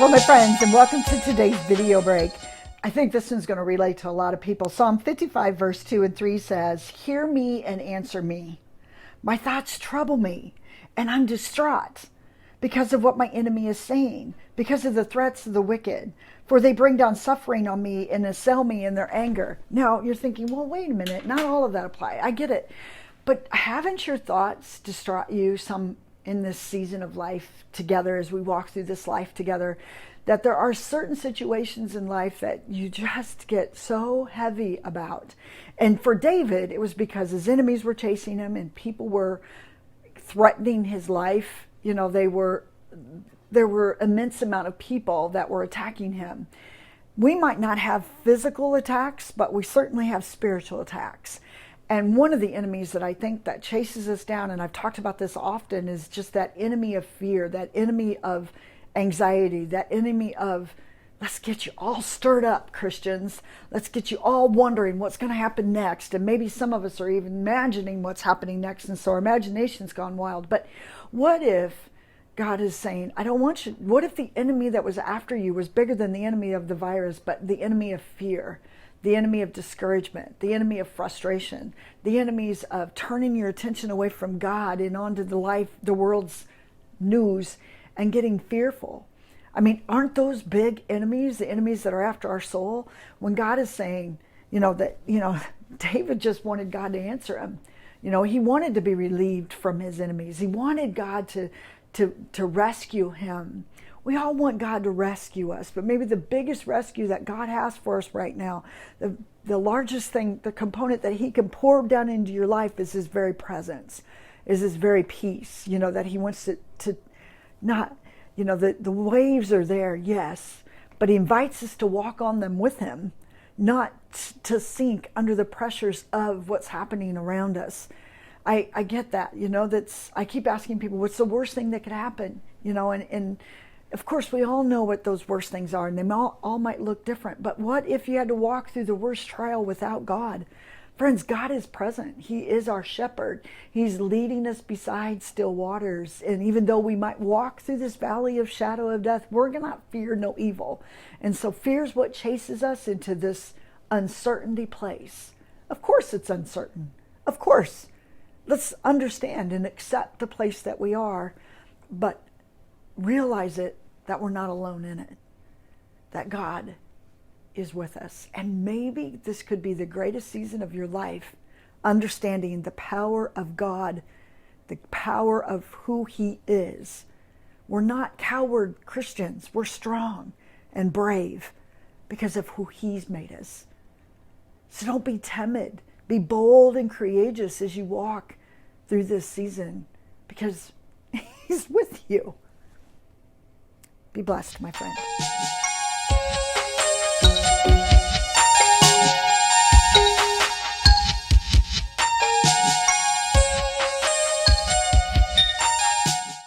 Well, my friends, and welcome to today's video break. I think this one's going to relate to a lot of people. Psalm 55, verse 2 and 3 says, "Hear me and answer me. My thoughts trouble me, and I'm distraught because of what my enemy is saying, because of the threats of the wicked. For they bring down suffering on me and assail me in their anger." Now, you're thinking, well, wait a minute. Not all of that apply. I get it. But haven't your thoughts distraught you some in this season of life together, as we walk through this life together, that there are certain situations in life that you just get so heavy about? And for David, it was because his enemies were chasing him and people were threatening his life. You know, there were immense amount of people that were attacking him. We might not have physical attacks, but we certainly have spiritual attacks. And one of the enemies that I think that chases us down, and I've talked about this often, is just that enemy of fear, that enemy of anxiety, that enemy of, let's get you all stirred up, Christians. Let's get you all wondering what's going to happen next. And maybe some of us are even imagining what's happening next, and so our imagination's gone wild. But what if God is saying, I don't want you, what if the enemy that was after you was bigger than the enemy of the virus, but the enemy of fear? The enemy of discouragement, the enemy of frustration, the enemies of turning your attention away from God and onto the world's news and getting fearful. I mean, aren't those big enemies, the enemies that are after our soul? When God is saying, David just wanted God to answer him. He wanted to be relieved from his enemies. He wanted God to rescue him. We all want God to rescue us, but maybe the biggest rescue that God has for us right now, the largest thing, the component that he can pour down into your life, is his very presence, is his very peace, that he wants to not, the waves are there, yes, but he invites us to walk on them with him, not to sink under the pressures of what's happening around us. I get that, I keep asking people, what's the worst thing that could happen? And of course, we all know what those worst things are, and they all might look different. But what if you had to walk through the worst trial without God? Friends, God is present. He is our shepherd. He's leading us beside still waters. And even though we might walk through this valley of shadow of death, we're going to fear no evil. And so fear is what chases us into this uncertainty place. Of course it's uncertain. Of course. Let's understand and accept the place that we are, but realize that we're not alone in it, that God is with us. And maybe this could be the greatest season of your life, understanding the power of God, the power of who he is. We're not coward Christians. We're strong and brave because of who he's made us. So don't be timid. Be bold and courageous as you walk through this season, because he's with you. Be blessed, my friend.